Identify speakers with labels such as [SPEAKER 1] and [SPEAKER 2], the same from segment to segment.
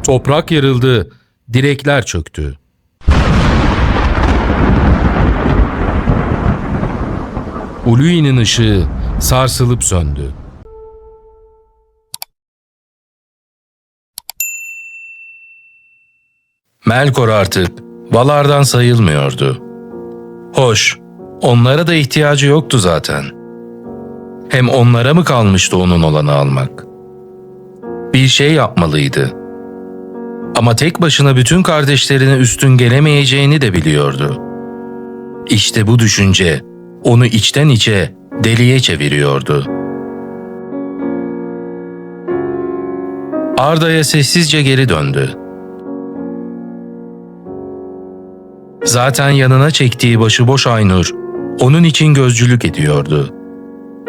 [SPEAKER 1] Toprak yarıldı, direkler çöktü. Ului'nin ışığı sarsılıp söndü. Melkor artık Valar'dan sayılmıyordu. Hoş, onlara da ihtiyacı yoktu zaten. Hem onlara mı kalmıştı onun olanı almak? Bir şey yapmalıydı. Ama tek başına bütün kardeşlerine üstün gelemeyeceğini de biliyordu. İşte bu düşünce onu içten içe deliye çeviriyordu. Arda'ya sessizce geri döndü. Zaten yanına çektiği başıboş Aynur, onun için gözcülük ediyordu.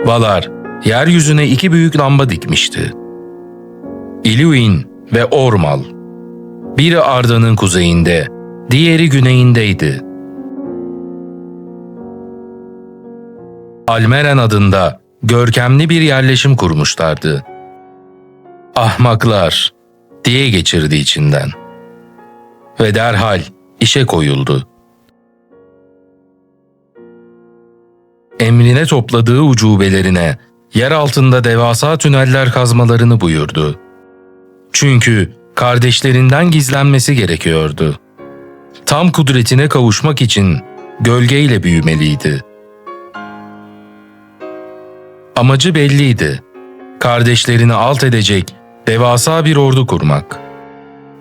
[SPEAKER 1] Valar, yeryüzüne 2 büyük lamba dikmişti. Iluin ve Ormal. Biri Arda'nın kuzeyinde, diğeri güneyindeydi. Almeren adında görkemli bir yerleşim kurmuşlardı. Ahmaklar diye geçirdi içinden. Ve derhal işe koyuldu. Emrine topladığı ucubelerine yer altında devasa tüneller kazmalarını buyurdu. Çünkü kardeşlerinden gizlenmesi gerekiyordu. Tam kudretine kavuşmak için gölgeyle büyümeliydi. Amacı belliydi. Kardeşlerini alt edecek devasa bir ordu kurmak.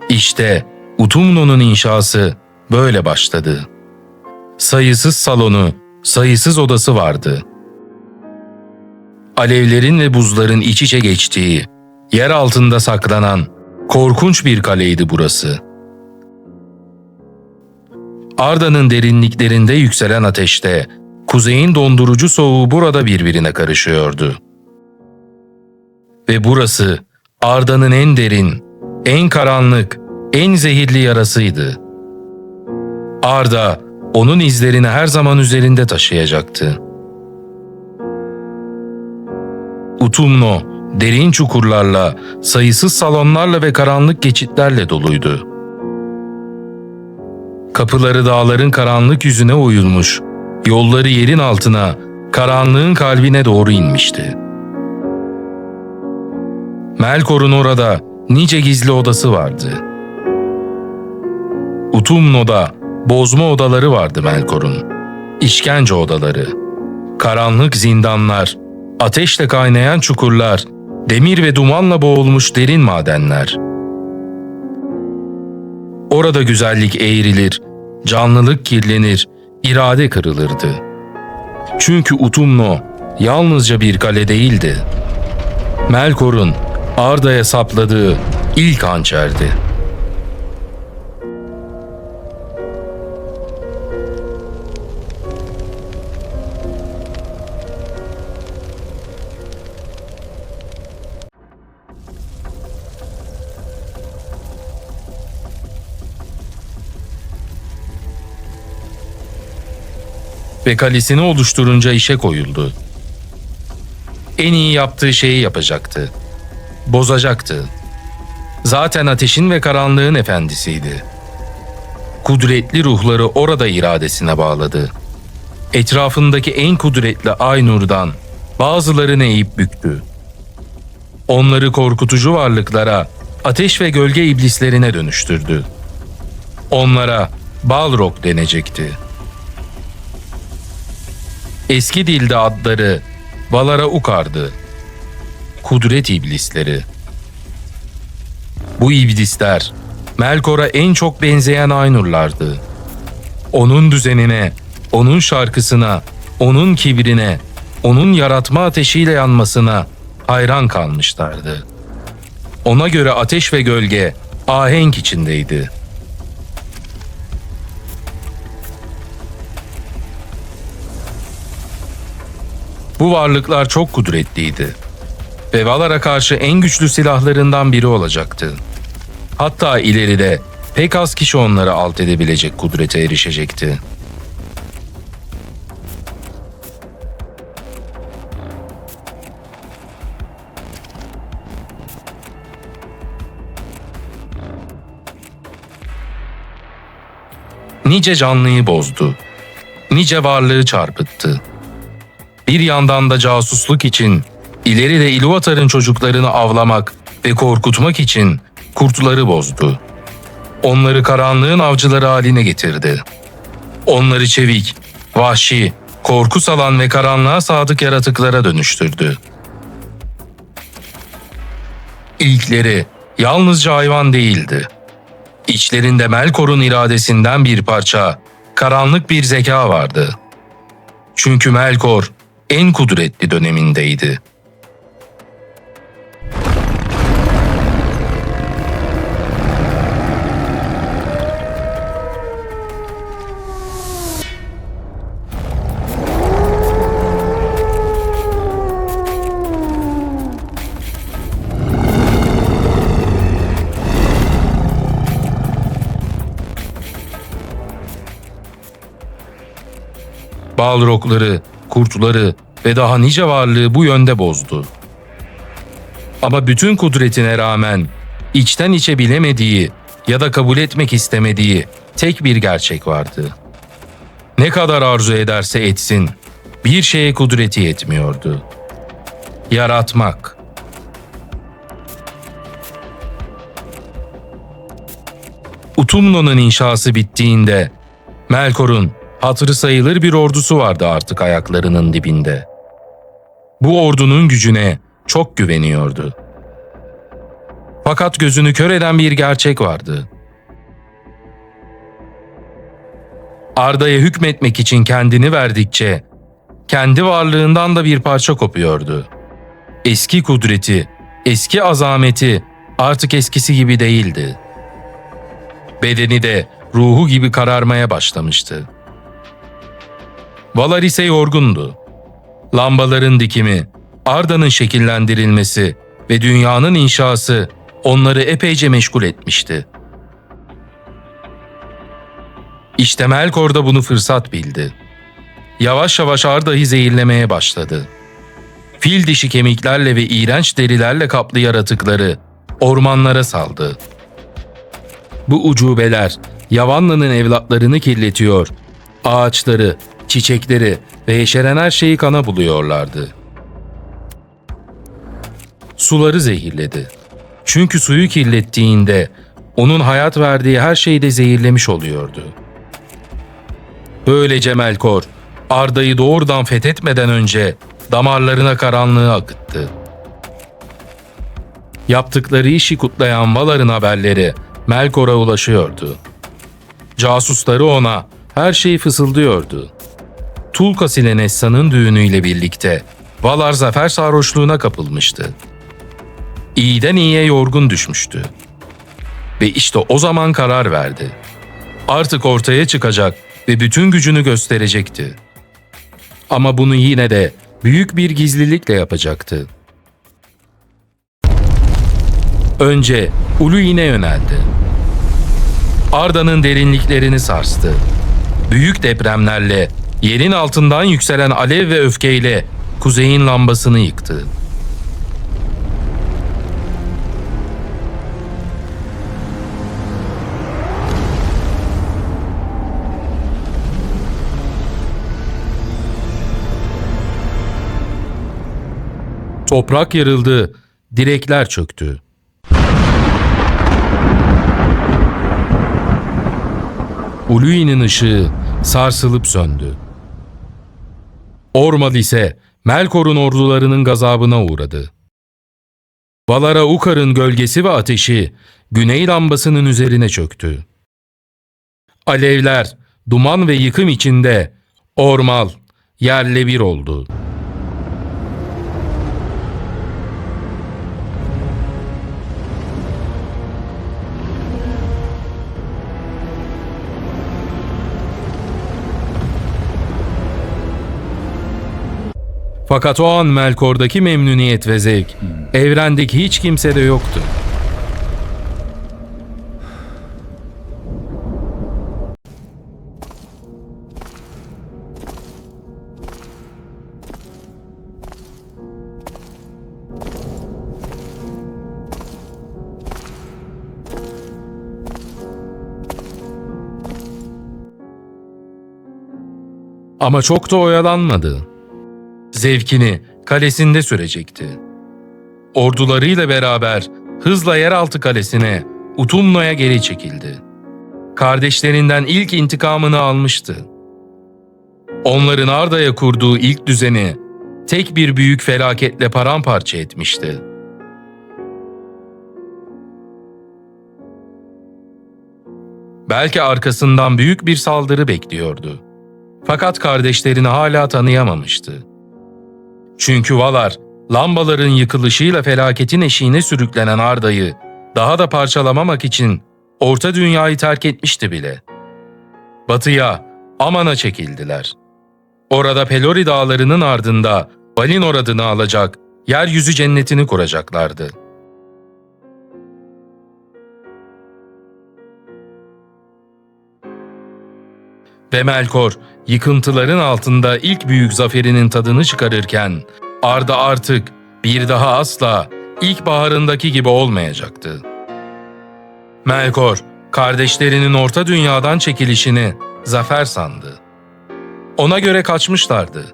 [SPEAKER 1] İşte Utumno'nun inşası böyle başladı. Sayısız salonu, sayısız odası vardı. Alevlerin ve buzların iç içe geçtiği, yer altında saklanan korkunç bir kaleydi burası. Arda'nın derinliklerinde yükselen ateşte, kuzeyin dondurucu soğuğu burada birbirine karışıyordu. Ve burası Arda'nın en derin, en karanlık, en zehirli yarasıydı. Arda, onun izlerini her zaman üzerinde taşıyacaktı. Utumno, derin çukurlarla, sayısız salonlarla ve karanlık geçitlerle doluydu. Kapıları dağların karanlık yüzüne oyulmuş, yolları yerin altına, karanlığın kalbine doğru inmişti. Melkor'un orada nice gizli odası vardı. Utumno'da bozma odaları vardı Melkor'un. İşkence odaları, karanlık zindanlar, ateşle kaynayan çukurlar, demir ve dumanla boğulmuş derin madenler. Orada güzellik eğrilir, canlılık kirlenir, irade kırılırdı. Çünkü Utumno yalnızca bir kale değildi. Melkor'un Arda'ya sapladığı ilk hançerdi. Ve kalesini oluşturunca işe koyuldu. En iyi yaptığı şeyi yapacaktı. Bozacaktı. Zaten ateşin ve karanlığın efendisiydi. Kudretli ruhları orada iradesine bağladı. Etrafındaki en kudretli Aynur'dan bazılarını eğip büktü. Onları korkutucu varlıklara, ateş ve gölge iblislerine dönüştürdü. Onlara Balrog denecekti. Eski dilde adları Valar'a Ukar'dı. Kudret iblisleri. Bu iblisler Melkor'a en çok benzeyen Aynurlardı. Onun düzenine, onun şarkısına, onun kibrine, onun yaratma ateşiyle yanmasına hayran kalmışlardı. Ona göre ateş ve gölge ahenk içindeydi. Bu varlıklar çok kudretliydi ve Valar'a karşı en güçlü silahlarından biri olacaktı. Hatta ileride pek az kişi onları alt edebilecek kudrete erişecekti. nice canlıyı bozdu. Nice varlığı çarpıttı. Bir yandan da casusluk için, ileride İlúvatar'ın çocuklarını avlamak ve korkutmak için kurtları bozdu. Onları karanlığın avcıları haline getirdi. Onları çevik, vahşi, korku salan ve karanlığa sadık yaratıklara dönüştürdü. İlkleri yalnızca hayvan değildi. İçlerinde Melkor'un iradesinden bir parça, karanlık bir zeka vardı. Çünkü Melkor en kudretli dönemindeydi. Balrogları, kurtları ve daha nice varlığı bu yönde bozdu. Ama bütün kudretine rağmen içten içe bilemediği ya da kabul etmek istemediği tek bir gerçek vardı. Ne kadar arzu ederse etsin, bir şeye kudreti yetmiyordu. Yaratmak. Utumno'nun inşası bittiğinde Melkor'un hatırı sayılır bir ordusu vardı artık ayaklarının dibinde. Bu ordunun gücüne çok güveniyordu. Fakat gözünü kör eden bir gerçek vardı. Arda'ya hükmetmek için kendini verdikçe, kendi varlığından da bir parça kopuyordu. Eski kudreti, eski azameti artık eskisi gibi değildi. Bedeni de ruhu gibi kararmaya başlamıştı. Valar ise yorgundu. Lambaların dikimi, Arda'nın şekillendirilmesi ve dünyanın inşası onları epeyce meşgul etmişti. İşte Melkor da bunu fırsat bildi. Yavaş yavaş Arda'yı zehirlemeye başladı. Fil dişi kemiklerle ve iğrenç derilerle kaplı yaratıkları ormanlara saldı. Bu ucubeler Yavanna'nın evlatlarını kirletiyor, ağaçları, çiçekleri ve yeşeren her şeyi kana buluyorlardı. Suları zehirledi. Çünkü suyu kirlettiğinde onun hayat verdiği her şeyi de zehirlemiş oluyordu. Böylece Melkor, Arda'yı doğrudan fethetmeden önce damarlarına karanlığı akıttı. Yaptıkları işi kutlayan Valar'ın haberleri Melkor'a ulaşıyordu. Casusları ona her şeyi fısıldıyordu. Tulkas ile Nessa'nın düğünüyle birlikte Valar zafer sarhoşluğuna kapılmıştı. İyiden iyiye yorgun düşmüştü. Ve işte o zaman karar verdi. Artık ortaya çıkacak ve bütün gücünü gösterecekti. Ama bunu yine de büyük bir gizlilikle yapacaktı. Önce Uluin'e yöneldi. Arda'nın derinliklerini sarstı. Büyük depremlerle, yerin altından yükselen alev ve öfkeyle kuzeyin lambasını yıktı. Toprak yarıldı, direkler çöktü. Uluin'in ışığı sarsılıp söndü. Ormal ise Melkor'un ordularının gazabına uğradı. Valar'a Ukar'ın gölgesi ve ateşi güney lambasının üzerine çöktü. Alevler, duman ve yıkım içinde Ormal yerle bir oldu. Fakat o an Melkor'daki memnuniyet ve zevk, evrendeki hiç kimsede yoktu. Ama çok da oyalanmadı. Zevkini kalesinde sürecekti. Ordularıyla beraber hızla yeraltı kalesine, Utumno'ya geri çekildi. Kardeşlerinden ilk intikamını almıştı. Onların Arda'ya kurduğu ilk düzeni tek bir büyük felaketle paramparça etmişti. Belki arkasından büyük bir saldırı bekliyordu. Fakat kardeşlerini hala tanıyamamıştı. Çünkü Valar, lambaların yıkılışıyla felaketin eşiğine sürüklenen Arda'yı daha da parçalamamak için Orta Dünya'yı terk etmişti bile. Batıya, Aman'a çekildiler. Orada Pelori dağlarının ardında Valinor adını alacak, yeryüzü cennetini kuracaklardı. Ve Melkor, yıkıntıların altında ilk büyük zaferinin tadını çıkarırken, Arda artık bir daha asla ilkbaharındaki gibi olmayacaktı. Melkor, kardeşlerinin Orta Dünya'dan çekilişini zafer sandı. Ona göre kaçmışlardı.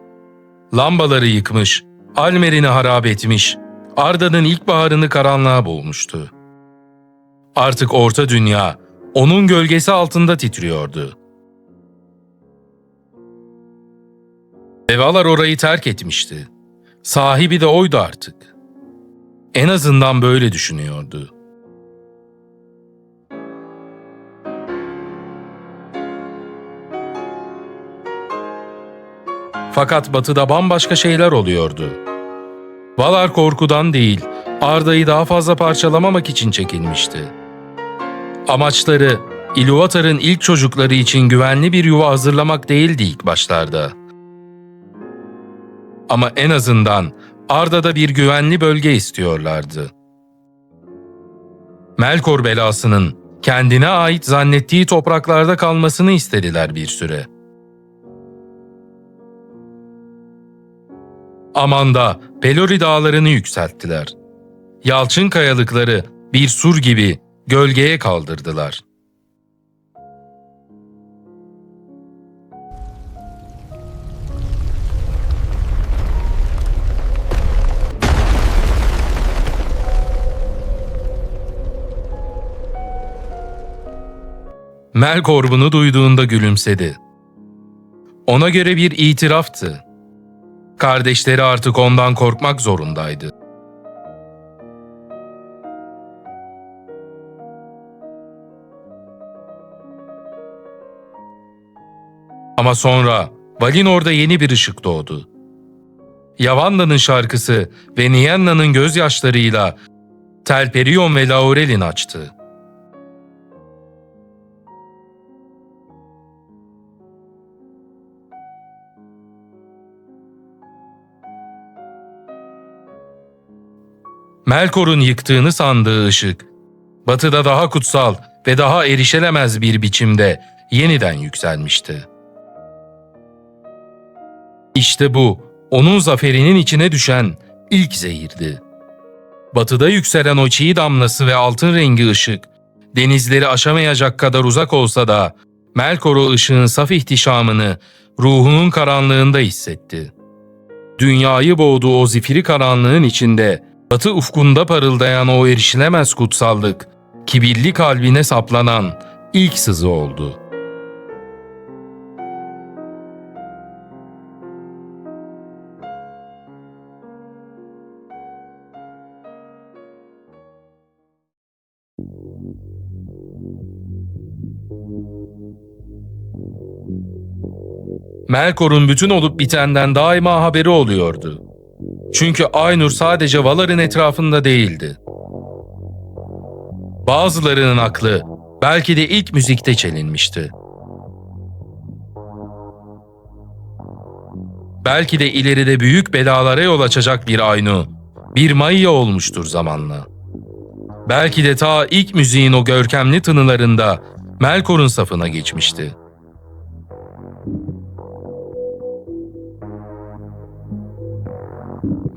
[SPEAKER 1] Lambaları yıkmış, Almer'ini harap etmiş, Arda'nın ilkbaharını karanlığa boğmuştu. Artık Orta Dünya, onun gölgesi altında titriyordu. Ve Valar orayı terk etmişti. Sahibi de oydu artık. En azından böyle düşünüyordu. Fakat batıda bambaşka şeyler oluyordu. Valar korkudan değil, Arda'yı daha fazla parçalamamak için çekilmişti. Amaçları, Ilúvatar'ın ilk çocukları için güvenli bir yuva hazırlamak değildi ilk başlarda. Ama en azından Arda'da bir güvenli bölge istiyorlardı. Melkor belasının kendine ait zannettiği topraklarda kalmasını istediler bir süre. Aman'da Pelori dağlarını yükselttiler. Yalçın kayalıkları bir sur gibi gölgeye kaldırdılar. Melkor bunu duyduğunda gülümsedi. Ona göre bir itiraftı. Kardeşleri artık ondan korkmak zorundaydı. Ama sonra Valinor'da yeni bir ışık doğdu. Yavanda'nın şarkısı ve Nienna'nın gözyaşlarıyla Telperion ve Laurelin açtı. Melkor'un yıktığını sandığı ışık, batıda daha kutsal ve daha erişilemez bir biçimde yeniden yükselmişti. İşte bu, onun zaferinin içine düşen ilk zehirdi. Batıda yükselen o çiğ damlası ve altın rengi ışık, denizleri aşamayacak kadar uzak olsa da, Melkor o ışığın saf ihtişamını ruhunun karanlığında hissetti. Dünyayı boğduğu o zifiri karanlığın içinde, batı ufkunda parıldayan o erişilemez kutsallık, kibirli kalbine saplanan ilk sızı oldu. Melkor'un bütün olup bitenden daima haberi oluyordu. Çünkü Ainur sadece Valar'ın etrafında değildi. Bazılarının aklı belki de ilk müzikte çelinmişti. Belki de ileride büyük belalara yol açacak bir Ainu, bir Maia olmuştur zamanla. Belki de ta ilk müziğin o görkemli tınılarında Melkor'un safına geçmişti.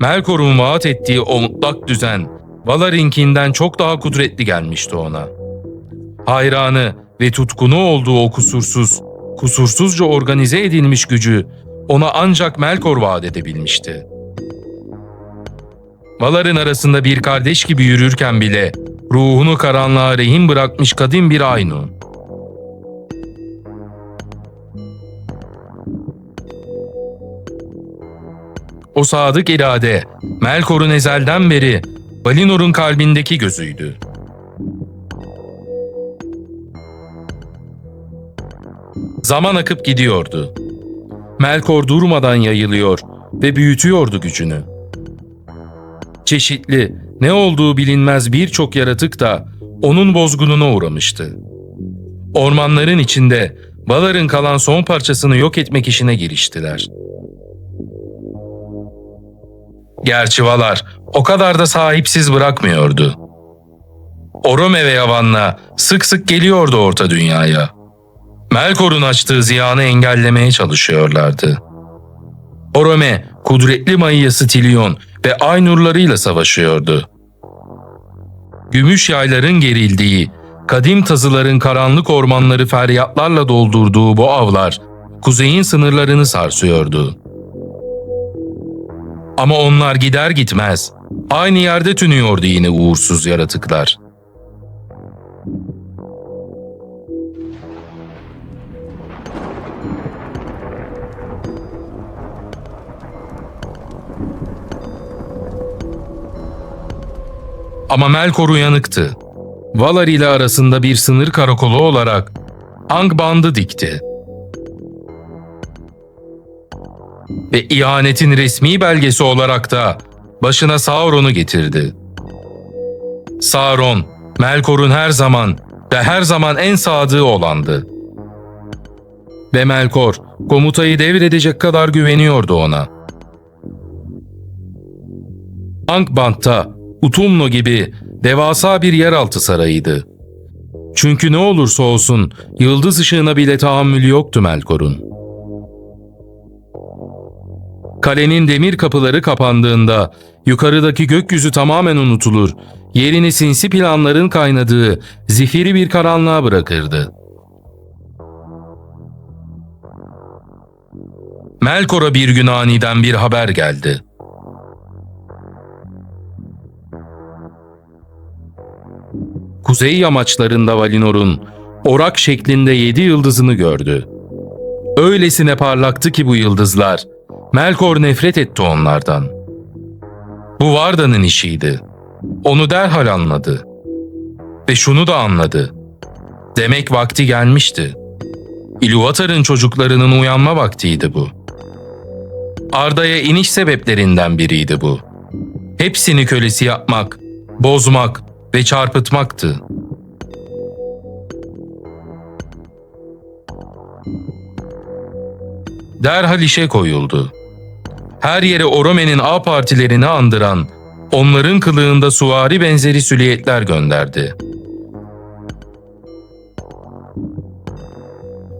[SPEAKER 1] Melkor'un vaat ettiği o mutlak düzen, Valarin'kinden çok daha kudretli gelmişti ona. Hayranı ve tutkunu olduğu o kusursuz, Kusursuzca organize edilmiş gücü ona ancak Melkor vaat edebilmişti. Valar'ın arasında bir kardeş gibi yürürken bile ruhunu karanlığa rehin bırakmış kadim bir Aynun. O sadık irade, Melkor'un ezelden beri Valinor'un kalbindeki gözüydü. Zaman akıp gidiyordu. Melkor durmadan yayılıyor ve büyütüyordu gücünü. Çeşitli, ne olduğu bilinmez birçok yaratık da onun bozgununa uğramıştı. Ormanların içinde Valar'ın kalan son parçasını yok etmek işine giriştiler. Gerçi Valar o kadar da sahipsiz bırakmıyordu. Orome ve Yavanna sık sık geliyordu Orta Dünya'ya. Melkor'un açtığı ziyanı engellemeye çalışıyorlardı. Orome, kudretli Maiası Tilyon ve Aynurlarıyla savaşıyordu. Gümüş yayların gerildiği, kadim tazıların karanlık ormanları feryatlarla doldurduğu bu avlar, kuzeyin sınırlarını sarsıyordu. Ama onlar gider gitmez, aynı yerde tünüyordu yine uğursuz yaratıklar. Ama Melkor uyanıktı. Valar ile arasında bir sınır karakolu olarak Angband'ı dikti. Ve ihanetin resmi belgesi olarak da başına Sauron'u getirdi. Sauron, Melkor'un her zaman en sadığı olandı. Ve Melkor, komutayı devredecek kadar güveniyordu ona. Angband'da Utumno gibi devasa bir yeraltı sarayıydı. Çünkü ne olursa olsun yıldız ışığına bile tahammülü yoktu Melkor'un. Kalenin demir kapıları kapandığında yukarıdaki gökyüzü tamamen unutulur, yerini sinsi planların kaynadığı zifiri bir karanlığa bırakırdı. Melkor'a bir gün aniden bir haber geldi. Kuzey yamaçlarında Valinor'un orak şeklinde 7 yıldızını gördü. Öylesine parlaktı ki bu yıldızlar, Melkor nefret etti onlardan. Bu Varda'nın işiydi. Onu derhal anladı. Ve şunu da anladı. Demek vakti gelmişti. Ilúvatar'ın çocuklarının uyanma vaktiydi bu. Arda'ya iniş sebeplerinden biriydi bu. Hepsini kölesi yapmak, bozmak ve çarpıtmaktı. Derhal işe koyuldu. Her yere Orome'nin ağ partilerini andıran, onların kılığında suvari benzeri süliyetler gönderdi.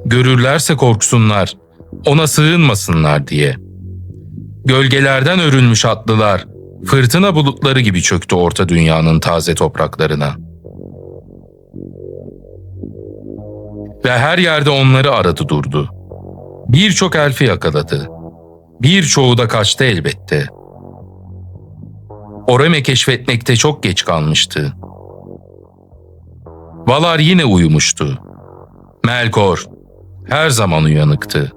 [SPEAKER 1] Görürlerse korksunlar, ona sığınmasınlar diye. Gölgelerden örülmüş atlılar, fırtına bulutları gibi çöktü Orta Dünya'nın taze topraklarına. Ve her yerde onları aradı durdu. Birçok elfi yakaladı. Birçoğu da kaçtı elbette. Orome keşfetmekte çok geç kalmıştı. Valar yine uyumuştu. Melkor her zaman uyanıktı.